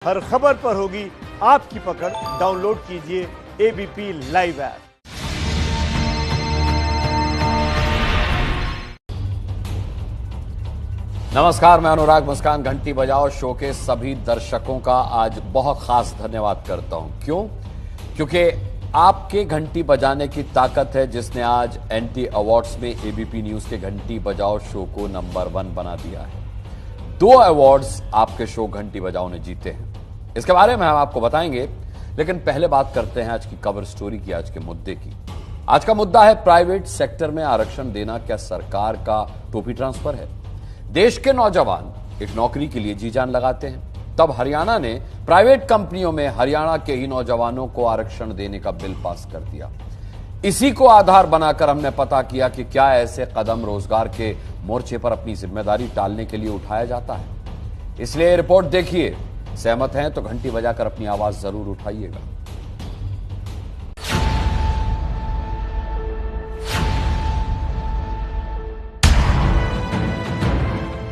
हर खबर पर होगी आपकी पकड़। डाउनलोड कीजिए एबीपी लाइव ऐप। नमस्कार, मैं अनुराग मुस्कान। घंटी बजाओ शो के सभी दर्शकों का आज बहुत खास धन्यवाद करता हूं। क्यों? क्योंकि आपके घंटी बजाने की ताकत है जिसने आज एनटी अवार्ड्स में एबीपी न्यूज के घंटी बजाओ शो को नंबर 1 बना दिया है। 2 अवार्ड्स आपके शो घंटी बजाओ ने जीते हैं। इसके बारे में हम आपको बताएंगे, लेकिन पहले बात करते हैं आज की कवर स्टोरी की, आज के मुद्दे की। आज का मुद्दा है प्राइवेट सेक्टर में आरक्षण देना क्या सरकार का टोपी ट्रांसफर है? देश के नौजवान एक नौकरी के लिए जी जान लगाते हैं, तब हरियाणा ने प्राइवेट कंपनियों में हरियाणा के ही नौजवानों को आरक्षण देने का बिल पास कर दिया। इसी को आधार बनाकर हमने पता किया कि क्या ऐसे कदम रोजगार के मोर्चे पर अपनी जिम्मेदारी टालने के लिए उठाया जाता है। इसलिए रिपोर्ट देखिए। सहमत हैं तो घंटी बजाकर अपनी आवाज जरूर उठाइएगा।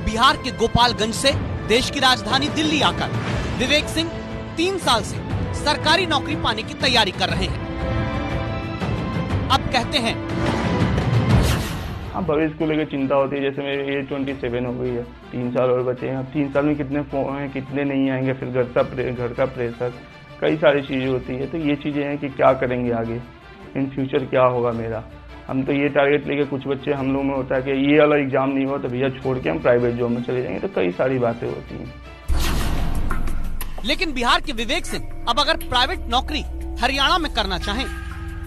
बिहार के गोपालगंज से देश की राजधानी दिल्ली आकर विवेक सिंह 3 साल से सरकारी नौकरी पाने की तैयारी कर रहे हैं। अब कहते हैं, हाँ, भविष्य को लेकर चिंता होती है। जैसे मेरी एज 27 हो गई है, 3 साल और बचे हैं। अब 3 साल में कितने हैं, कितने नहीं आएंगे, फिर घर का प्रेशर, कई सारी चीज़ें होती है। तो ये चीज़ें हैं कि क्या करेंगे आगे, इन फ्यूचर क्या होगा मेरा। हम तो ये टारगेट लेके, कुछ बच्चे हम लोग में होता है कि ये वाला एग्जाम नहीं हुआ तो भैया छोड़ के हम प्राइवेट जॉब में चले जाएंगे। तो कई सारी बातें होती हैं। लेकिन बिहार के विवेक सिंह अब अगर प्राइवेट नौकरी हरियाणा में करना चाहें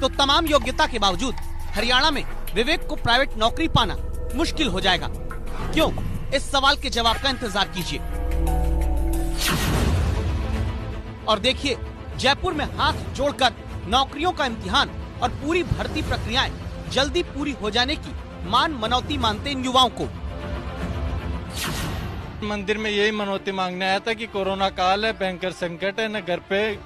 तो तमाम योग्यता के बावजूद हरियाणा में विवेक को प्राइवेट नौकरी पाना मुश्किल हो जाएगा। क्यों? इस सवाल के जवाब का इंतजार कीजिए और देखिए जयपुर में हाथ जोड़कर नौकरियों का इम्तिहान और पूरी भर्ती प्रक्रियाएं जल्दी पूरी हो जाने की मान मनौती मानते इन युवाओं को। मंदिर में यही मनौती मांगने आया था कि कोरोना काल है, भयंकर संकट है, न घर पे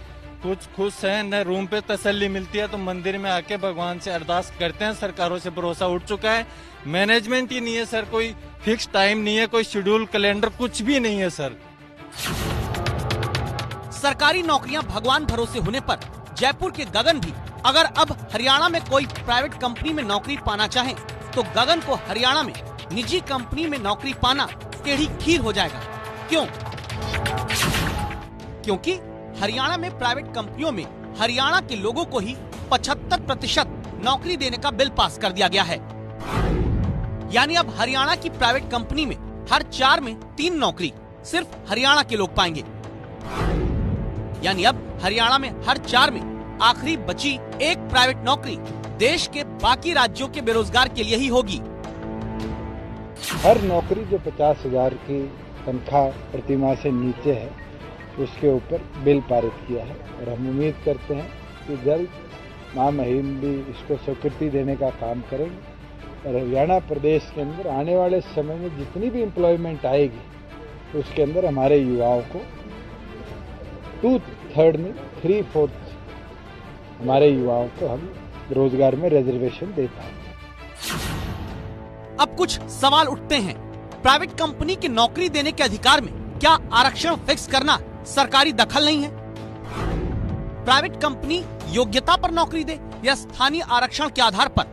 कुछ खुश है न रूम पे तसल्ली मिलती है, तो मंदिर में आके भगवान से अरदास करते हैं। सरकारों से भरोसा उठ चुका है। मैनेजमेंट ही नहीं है सर, कोई फिक्स टाइम नहीं है, कोई शेड्यूल कैलेंडर कुछ भी नहीं है सर। सरकारी नौकरियां भगवान भरोसे होने पर जयपुर के गगन भी अगर अब हरियाणा में कोई प्राइवेट कंपनी में नौकरी पाना चाहे तो गगन को हरियाणा में निजी कंपनी में नौकरी पाना टेढ़ी खीर हो जाएगा। क्यों? क्योंकि हरियाणा में प्राइवेट कंपनियों में हरियाणा के लोगों को ही 75% नौकरी देने का बिल पास कर दिया गया है। यानी अब हरियाणा की प्राइवेट कंपनी में हर 4 में 3 नौकरी सिर्फ हरियाणा के लोग पाएंगे। यानी अब हरियाणा में हर 4 में आखिरी बची एक प्राइवेट नौकरी देश के बाकी राज्यों के बेरोजगार के लिए ही होगी। हर नौकरी जो 50,000 की तनख्वाह प्रतिमाह से नीचे है उसके ऊपर बिल पारित किया है और हम उम्मीद करते हैं कि जल्द महामहिम भी इसको स्वीकृति देने का काम करेंगे और हरियाणा प्रदेश के अंदर आने वाले समय में जितनी भी एम्प्लॉयमेंट आएगी उसके अंदर हमारे युवाओं को 2/3 में 3/4 हमारे युवाओं को हम रोजगार में रिजर्वेशन दे पाएंगे। अब कुछ सवाल उठते हैं। प्राइवेट कंपनी की नौकरी देने के अधिकार में क्या आरक्षण फिक्स करना सरकारी दखल नहीं है? प्राइवेट कंपनी योग्यता पर नौकरी दे या स्थानीय आरक्षण के आधार पर?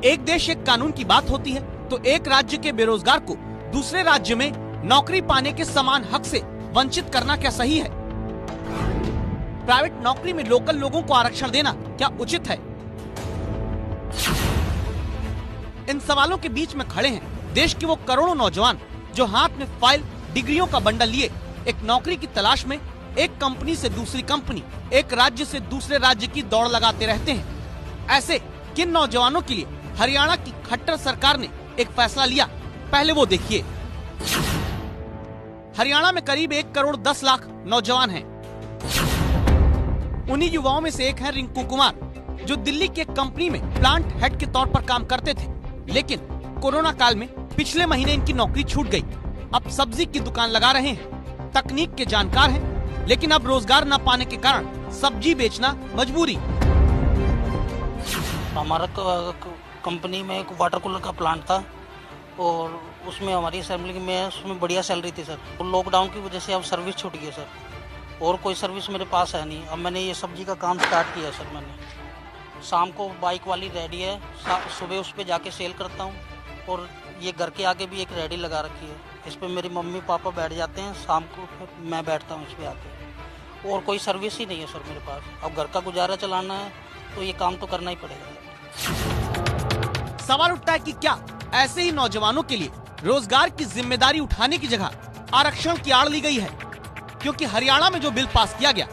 एक देश एक कानून की बात होती है तो एक राज्य के बेरोजगार को दूसरे राज्य में नौकरी पाने के समान हक से वंचित करना क्या सही है? प्राइवेट नौकरी में लोकल लोगों को आरक्षण देना क्या उचित है? इन सवालों के बीच में खड़े हैं देश के वो करोड़ों नौजवान जो हाथ में फाइल डिग्रियों का बंडल लिए एक नौकरी की तलाश में एक कंपनी से दूसरी कंपनी, एक राज्य से दूसरे राज्य की दौड़ लगाते रहते हैं। ऐसे किन नौजवानों के लिए हरियाणा की खट्टर सरकार ने एक फैसला लिया, पहले वो देखिए। हरियाणा में करीब 1 करोड़ 10 लाख नौजवान हैं। उन्हीं युवाओं में से एक है रिंकू कुमार, जो दिल्ली की एक कंपनी में प्लांट हेड के तौर पर काम करते थे, लेकिन कोरोना काल में पिछले महीने इनकी नौकरी छूट गई। अब सब्जी की दुकान लगा रहे हैं, तकनीक के जानकार हैं, लेकिन अब रोजगार न पाने के कारण सब्जी बेचना मजबूरी। हमारा कंपनी में एक वाटर कूलर का प्लांट था और उसमें हमारी असेंबली में उसमें बढ़िया सैलरी थी सर। तो लॉकडाउन की वजह से अब सर्विस छूट गई है सर, और कोई सर्विस मेरे पास है नहीं। अब मैंने ये सब्जी का काम स्टार्ट किया सर। मैंने शाम को बाइक वाली रेडी है, सुबह उस पर जाके सेल करता हूँ, और ये घर के आगे भी एक रेडी लगा रखी है, इस पर मेरी मम्मी पापा बैठ जाते हैं, शाम को मैं बैठता हूँ इस पर आके। और कोई सर्विस ही नहीं है सर मेरे पास। अब घर का गुजारा चलाना है तो ये काम तो करना ही पड़ेगा। सवाल उठता है कि क्या ऐसे ही नौजवानों के लिए रोजगार की जिम्मेदारी उठाने की जगह आरक्षण की आड़ ली गई है? क्योंकि हरियाणा में जो बिल पास किया गया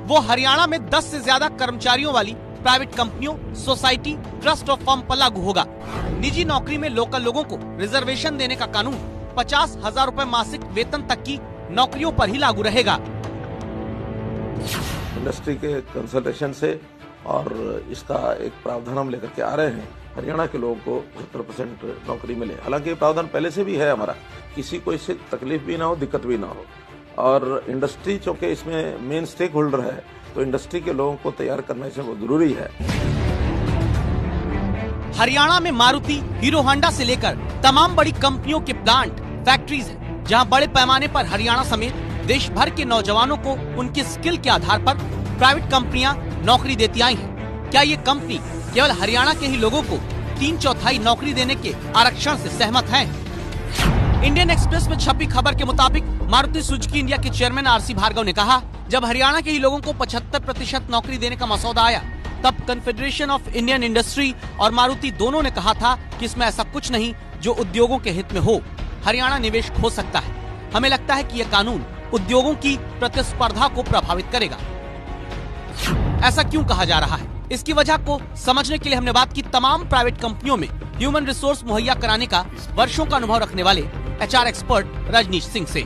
वो हरियाणा में 10 से ज्यादा कर्मचारियों वाली प्राइवेट कंपनियों, सोसाइटी, ट्रस्ट और फर्म पर लागू होगा। निजी नौकरी में लोकल लोगों को रिजर्वेशन देने का कानून 50,000 रुपए मासिक वेतन तक की नौकरियों पर ही लागू रहेगा। इंडस्ट्री के कंसल्टेशन से और इसका एक प्रावधान हम लेकर के आ रहे हैं, हरियाणा के लोगों को 70% नौकरी मिले। हालांकि ये प्रावधान पहले से भी है हमारा, किसी को इससे तकलीफ भी ना हो, दिक्कत भी ना हो। और इंडस्ट्री चूंकि इसमें मेन स्टेक होल्डर है, तो इंडस्ट्री के लोगों को तैयार करना इसमें बहुत जरूरी है। हरियाणा में मारुति, हीरो होंडा से लेकर तमाम बड़ी कंपनियों के प्लांट, फैक्ट्रीज हैं, जहां बड़े पैमाने पर हरियाणा समेत देश भर के नौजवानों को उनके स्किल के आधार पर प्राइवेट कंपनियां नौकरी देती आई हैं। क्या ये कंपनी केवल हरियाणा के ही लोगों को 3/4 नौकरी देने के आरक्षण से सहमत हैं? इंडियन एक्सप्रेस में छपी खबर के मुताबिक मारुति सुजुकी इंडिया के चेयरमैन आरसी भार्गव ने कहा, जब हरियाणा के ही लोगों को 75% नौकरी देने का मसौदा आया, तब कन्फेडरेशन ऑफ इंडियन इंडस्ट्री और मारुति दोनों ने कहा था कि इसमें ऐसा कुछ नहीं जो उद्योगों के हित में हो। हरियाणा निवेश खो सकता है। हमें लगता है कि यह कानून उद्योगों की प्रतिस्पर्धा को प्रभावित करेगा। ऐसा क्यों कहा जा रहा है? इसकी वजह को समझने के लिए हमने बात की तमाम प्राइवेट कंपनियों में ह्यूमन रिसोर्स मुहैया कराने का वर्षों का अनुभव रखने वाले HR एक्सपर्ट रजनीश सिंह से।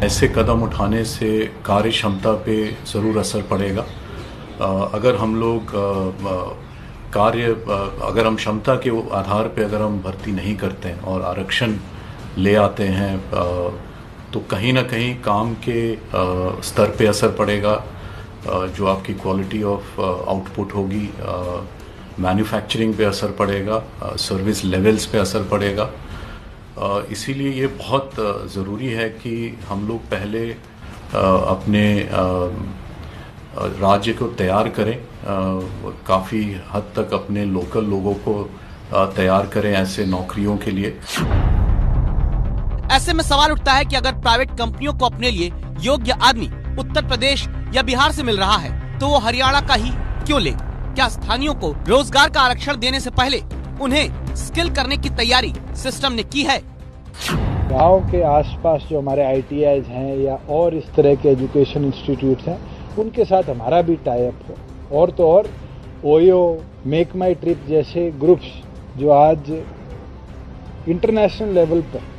ऐसे कदम उठाने से कार्य क्षमता पे जरूर असर पड़ेगा। अगर हम लोग अगर हम क्षमता के आधार पे अगर हम भर्ती नहीं करते हैं और आरक्षण ले आते हैं, तो कहीं ना कहीं काम के स्तर पे असर पड़ेगा, जो आपकी क्वालिटी ऑफ आउटपुट होगी, मैन्युफैक्चरिंग पे असर पड़ेगा, सर्विस लेवल्स पे असर पड़ेगा। इसीलिए ये बहुत ज़रूरी है कि हम लोग पहले अपने राज्य को तैयार करें, काफ़ी हद तक अपने लोकल लोगों को तैयार करें ऐसे नौकरियों के लिए। ऐसे में सवाल उठता है कि अगर प्राइवेट कंपनियों को अपने लिए योग्य आदमी उत्तर प्रदेश या बिहार से मिल रहा है, तो वो हरियाणा का ही क्यों ले? क्या स्थानीयों को रोजगार का आरक्षण देने से पहले उन्हें स्किल करने की तैयारी सिस्टम ने की है? गांव के आसपास जो हमारे ITIs हैं या और इस तरह के एजुकेशन इंस्टीट्यूट्स हैं, उनके साथ हमारा भी टाई अप हो। और तो और OYO, मेक माई ट्रिप जैसे ग्रुप्स जो आज इंटरनेशनल लेवल पर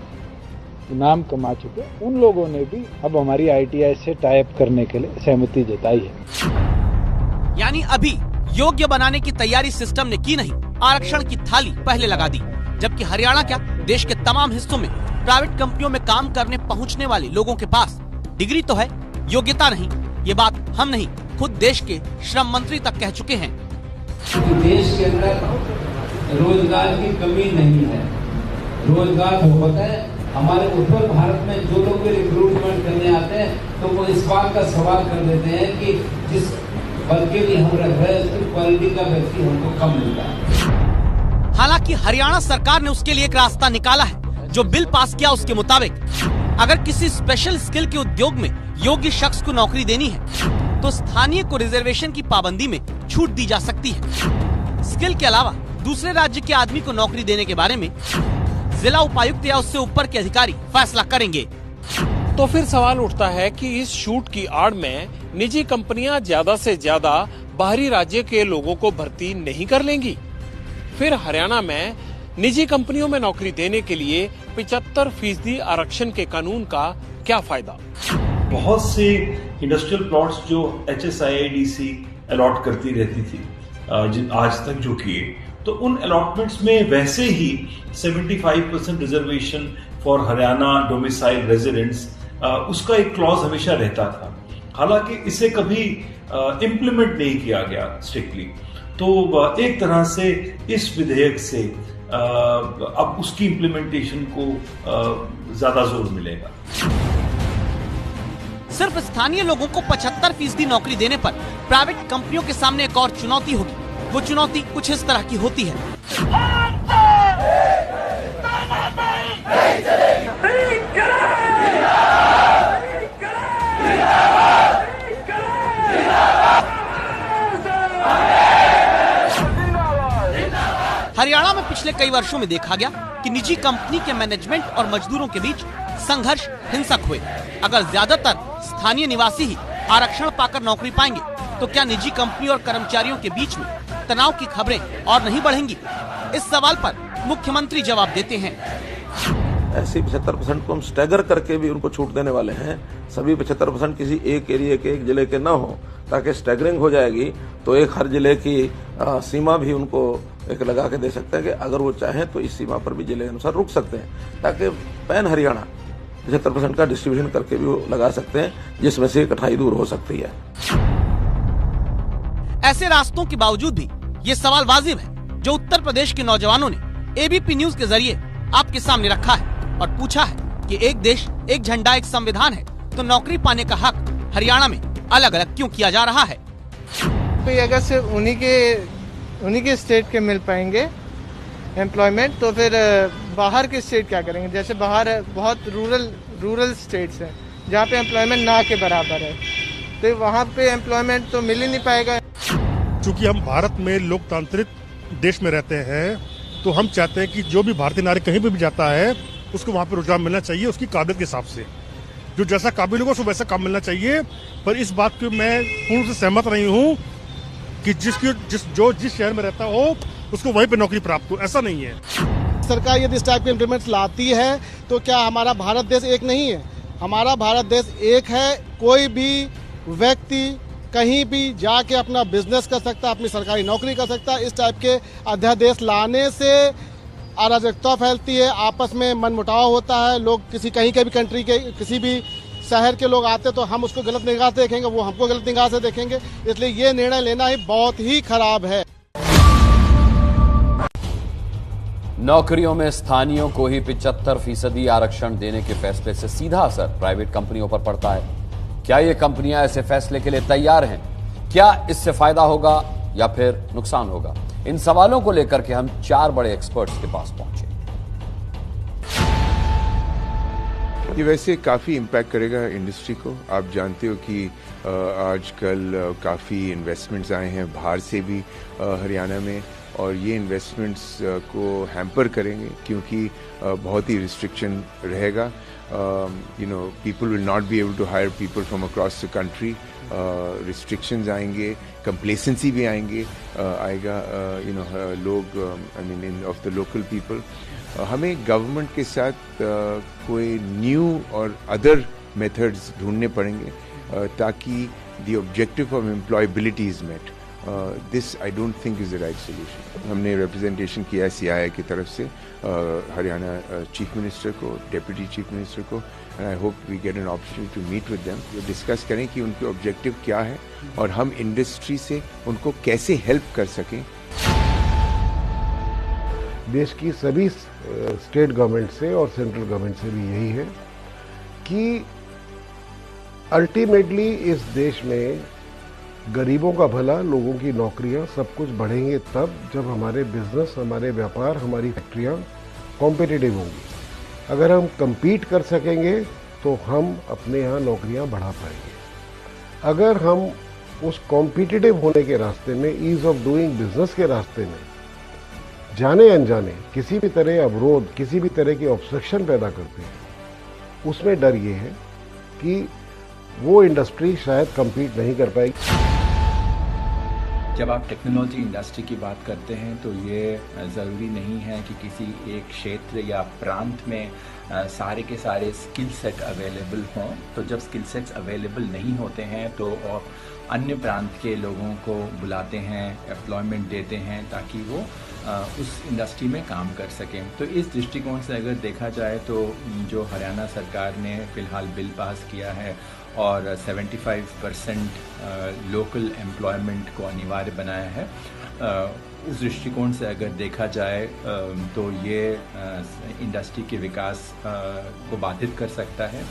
नाम कमा चुके, उन लोगों ने भी अब हमारी ITI से टाई अप करने के लिए सहमति जताई है। यानी अभी योग्य बनाने की तैयारी सिस्टम ने की नहीं, आरक्षण की थाली पहले लगा दी। जबकि हरियाणा क्या, देश के तमाम हिस्सों में प्राइवेट कंपनियों में काम करने पहुंचने वाले लोगों के पास डिग्री तो है, योग्यता नहीं। ये बात हम नहीं, खुद देश के श्रम मंत्री तक कह चुके हैं। देश के अंदर रोजगार की कमी नहीं है, रोजगार बहुत है। हमारे उत्तर भारत में जो लोग रिक्रूटमेंट करने आते हैं, तो वो इस बात का सवाल कर देते हैं कि जिस पद के लिए हम रख रहे हैं उसकी क्वालिटी का व्यक्ति हमको कम मिलता है। हालांकि हरियाणा सरकार ने उसके लिए एक रास्ता निकाला है। जो बिल पास किया उसके मुताबिक अगर किसी स्पेशल स्किल के उद्योग में योग्य शख्स को नौकरी देनी है, तो स्थानीय को रिजर्वेशन की पाबंदी में छूट दी जा सकती है। स्किल के अलावा दूसरे राज्य के आदमी को नौकरी देने के बारे में जिला उपायुक्त या उससे ऊपर के अधिकारी फैसला करेंगे। तो फिर सवाल उठता है कि इस छूट की आड़ में निजी कंपनियां ज्यादा से ज्यादा बाहरी राज्य के लोगों को भर्ती नहीं कर लेंगी। फिर हरियाणा में निजी कंपनियों में नौकरी देने के लिए 75% आरक्षण के कानून का क्या फायदा? बहुत से इंडस्ट्रियल प्लॉट्स जो HSIIDC अलॉट करती रहती थी आज तक जो किए, तो उन अलॉटमेंट्स में वैसे ही 75% reservation for Haryana domicile residents, उसका एक क्लॉज हमेशा रहता था। हालांकि इसे कभी इम्प्लीमेंट नहीं किया गया स्ट्रिक्टली। तो एक तरह से इस विधेयक से अब उसकी इम्प्लीमेंटेशन को ज्यादा जोर मिलेगा। सिर्फ स्थानीय लोगों को 75% नौकरी देने पर प्राइवेट कंपनियों के सामने एक और चुनौती होगी। वो चुनौती कुछ इस तरह की होती है। हरियाणा में पिछले कई वर्षों में देखा गया कि निजी कंपनी के मैनेजमेंट और मजदूरों के बीच संघर्ष हिंसक हुए। अगर ज्यादातर स्थानीय निवासी ही आरक्षण पाकर नौकरी पाएंगे तो क्या निजी कंपनी और कर्मचारियों के बीच में तनाव की खबरें और नहीं बढ़ेंगी? इस सवाल पर मुख्यमंत्री जवाब देते हैं। ऐसे 75% को हम स्टैगर करके भी उनको छूट देने वाले हैं। सभी 75% किसी एक एरिया के, एक जिले के न हो, ताकि स्टैगरिंग हो जाएगी तो एक हर जिले की सीमा भी उनको एक लगा के दे सकते हैं कि अगर वो चाहें तो इस सीमा पर भी जिले अनुसार रुक सकते हैं, ताकि पैन हरियाणा 75% का डिस्ट्रीब्यूशन करके भी वो लगा सकते हैं, जिसमें से कठिनाई दूर हो सकती है। ऐसे रास्तों के बावजूद भी ये सवाल वाजिब है जो उत्तर प्रदेश के नौजवानों ने एबीपी न्यूज के जरिए आपके सामने रखा है और पूछा है कि एक देश एक झंडा एक संविधान है तो नौकरी पाने का हक हरियाणा में अलग अलग क्यों किया जा रहा है? तो अगर सिर्फ उन्हीं के स्टेट के मिल पाएंगे एम्प्लॉयमेंट तो फिर बाहर के स्टेट क्या करेंगे? जैसे बाहर बहुत रूरल स्टेट्स हैं जहाँ पे एम्प्लॉयमेंट ना के बराबर है, तो वहाँ पे एम्प्लॉयमेंट तो मिल ही नहीं पाएगा। चूँकि हम भारत में लोकतांत्रिक देश में रहते हैं तो हम चाहते हैं कि जो भी भारतीय नागरिक कहीं पर भी जाता है उसको वहाँ पे रोजगार मिलना चाहिए उसकी काबिलियत के हिसाब से। जो जैसा काबिल होगा उसको वैसा काम मिलना चाहिए। पर इस बात को मैं पूर्ण रूप से सहमत नहीं हूँ कि जिस शहर में रहता हो उसको वहीं पे नौकरी प्राप्त हो, ऐसा नहीं है। सरकार यदि इस टाइप के इम्प्लीमेंट्स लाती है तो क्या हमारा भारत देश एक नहीं है? हमारा भारत देश एक है। कोई भी व्यक्ति कहीं भी जाके अपना बिजनेस कर सकता है, अपनी सरकारी नौकरी कर सकता है। इस टाइप के अध्यादेश लाने से अराजकता फैलती है, आपस में मनमुटाव होता है। लोग कहीं के भी कंट्री के किसी भी शहर के लोग आते तो हम उसको गलत निगाह से देखेंगे, वो हमको गलत निगाह से देखेंगे। इसलिए ये निर्णय लेना ही बहुत ही खराब है। नौकरियों में स्थानीयों को ही 75% आरक्षण देने के फैसले से सीधा असर प्राइवेट कंपनियों पर पड़ता है। क्या ये कंपनियां ऐसे फैसले के लिए तैयार हैं? क्या इससे फायदा होगा या फिर नुकसान होगा? इन सवालों को लेकर के हम 4 बड़े एक्सपर्ट्स के पास पहुंचे। ये वैसे काफ़ी इम्पैक्ट करेगा इंडस्ट्री को। आप जानते हो कि आजकल काफ़ी इन्वेस्टमेंट्स आए हैं बाहर से भी हरियाणा में, और ये इन्वेस्टमेंट्स को हैम्पर करेंगे क्योंकि बहुत ही रिस्ट्रिक्शन रहेगा। People will not be able to hire people from across the country. Restrictions आएंगे, कंप्लेसेंसी भी आएगा लोग ऑफ द लोकल पीपल। हमें गवर्नमेंट के साथ कोई न्यू और अदर मेथड्स ढूंढने पड़ेंगे ताकि the objective of employability is met. This I don't think is the right solution. हमने रिप्रेजेंटेशन किया CII की तरफ से हरियाणा चीफ मिनिस्टर को, डेप्यूटी चीफ मिनिस्टर को, and I hope we get an opportunity to meet with them, discuss करें कि उनके ऑब्जेक्टिव क्या है और हम इंडस्ट्री से उनको कैसे हेल्प कर सकें। देश की सभी स्टेट गवर्नमेंट से और सेंट्रल गवर्नमेंट से भी यही है कि अल्टीमेटली इस देश में गरीबों का भला, लोगों की नौकरियां, सब कुछ बढ़ेंगे तब जब हमारे बिजनेस, हमारे व्यापार, हमारी फैक्ट्रियां कॉम्पिटिटिव होंगी। अगर हम compete कर सकेंगे तो हम अपने यहाँ नौकरियां बढ़ा पाएंगे। अगर हम उस कॉम्पिटिटिव होने के रास्ते में, ईज ऑफ डूइंग बिजनेस के रास्ते में जाने अनजाने किसी भी तरह अवरोध, किसी भी तरह की ऑब्स्ट्रक्शन पैदा करते हैं, उसमें डर ये है कि वो इंडस्ट्री शायद compete नहीं कर पाएगी। जब आप टेक्नोलॉजी इंडस्ट्री की बात करते हैं तो ये ज़रूरी नहीं है कि किसी एक क्षेत्र या प्रांत में सारे के सारे स्किल सेट अवेलेबल हों। तो जब स्किल सेट्स अवेलेबल नहीं होते हैं तो अन्य प्रांत के लोगों को बुलाते हैं, एम्प्लॉयमेंट देते हैं ताकि वो उस इंडस्ट्री में काम कर सकें। तो इस दृष्टिकोण से अगर देखा जाए तो जो हरियाणा सरकार ने फ़िलहाल बिल पास किया है और 75% लोकल एम्प्लॉयमेंट को अनिवार्य बनाया है, इस दृष्टिकोण से अगर देखा जाए तो ये इंडस्ट्री के विकास को बाधित कर सकता है।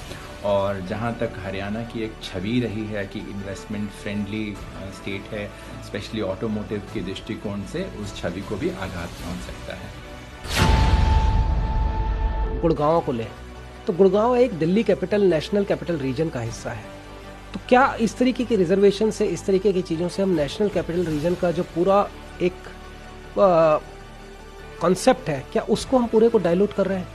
और जहाँ तक हरियाणा की एक छवि रही है कि इन्वेस्टमेंट फ्रेंडली स्टेट है, स्पेशली ऑटोमोटिव के दृष्टिकोण से, उस छवि को भी आघात पहुँच सकता है। गुड़गांव को ले तो गुड़गांव एक Delhi capital, national capital region का हिस्सा है। तो क्या इस तरीके की रिजर्वेशन से, इस तरीके की चीज़ों से हम नेशनल कैपिटल रीजन का जो पूरा एक कॉन्सेप्ट है, क्या उसको हम पूरे को डाइल्यूट कर रहे हैं?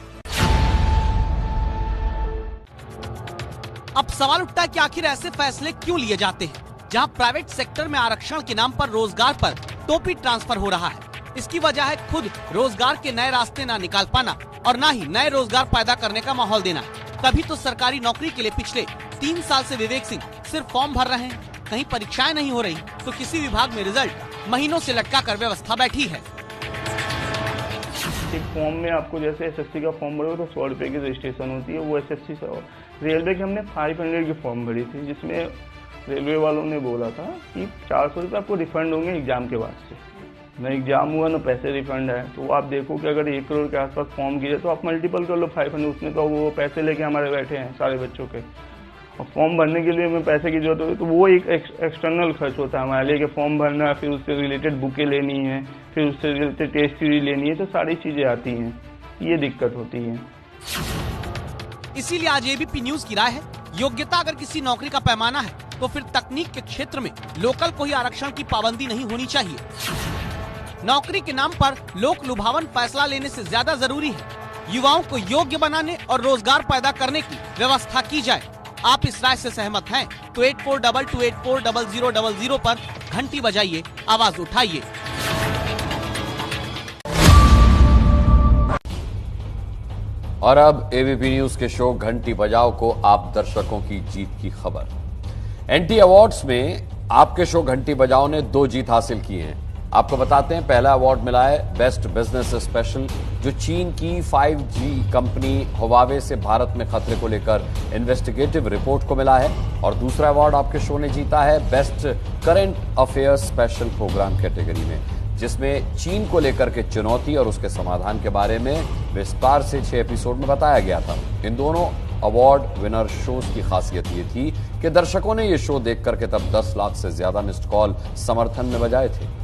अब सवाल उठता है कि आखिर ऐसे फैसले क्यों लिए जाते हैं जहां प्राइवेट सेक्टर में आरक्षण के नाम पर रोजगार पर टोपी ट्रांसफर हो रहा है। इसकी वजह है खुद रोजगार के नए रास्ते ना निकाल पाना और ना ही नए रोजगार पैदा करने का माहौल देना। तभी तो सरकारी नौकरी के लिए पिछले 3 साल से विवेक सिंह सिर्फ फॉर्म भर रहे हैं। कहीं परीक्षाएं नहीं हो रही तो किसी विभाग में रिजल्ट महीनों से लटका कर व्यवस्था बैठी है। एक फॉर्म में आपको जैसे एसएससी का फॉर्म भरोगे तो 100 रुपए की रजिस्ट्रेशन होती है, वो एसएससी से। रेलवे की हमने 500 की फॉर्म भरी थी, जिसमें रेलवे वालों ने बोला था कि 400 रुपये आपको रिफंड होंगे एग्जाम के बाद से। न एग्जाम हुआ न पैसे रिफंड है। तो आप देखो कि अगर 1 करोड़ के आसपास फॉर्म गिरे तो आप मल्टीपल कर लो 500, उसमें तो वो पैसे लेके हमारे बैठे हैं सारे बच्चों के। और फॉर्म भरने के लिए हमें पैसे की जरूरत होगी तो वो एक एक्सटर्नल खर्च होता है हमारे लिए, कि फॉर्म भरना, फिर उससे रिलेटेड बुकें लेनी है, फिर उससे रिलेटेड टेस्ट सीरीज लेनी है, तो सारी चीजें आती हैं, ये दिक्कत होती है। इसीलिए आज एबीपी न्यूज की राय है, योग्यता अगर किसी नौकरी का पैमाना है तो फिर तकनीक के क्षेत्र में लोकल को ही आरक्षण की पाबंदी नहीं होनी चाहिए। नौकरी के नाम पर लोक लुभावन फैसला लेने से ज्यादा जरूरी है युवाओं को योग्य बनाने और रोजगार पैदा करने की व्यवस्था की जाए। आप इस राय से सहमत हैं तो 8422840000 पर घंटी बजाइए, आवाज उठाइए। और अब एबीपी न्यूज के शो घंटी बजाओ को आप दर्शकों की जीत की खबर। एनटी अवार्ड्स में आपके शो घंटी बजाओ ने 2 जीत हासिल की हैं। आपको बताते हैं, पहला अवार्ड मिला है बेस्ट बिजनेस स्पेशल, जो चीन की 5G कंपनी हुआवे से भारत में खतरे को लेकर इन्वेस्टिगेटिव रिपोर्ट को मिला है। और दूसरा अवार्ड आपके शो ने जीता है best current affairs special program category में, जिसमें चीन को लेकर के चुनौती और उसके समाधान के बारे में विस्तार से 6 एपिसोड में बताया गया था। इन दोनों अवार्ड विनर शोज की खासियत ये थी कि दर्शकों ने ये शो देख करके तब 10 लाख से ज्यादा मिस्ड कॉल समर्थन में बजाए थे।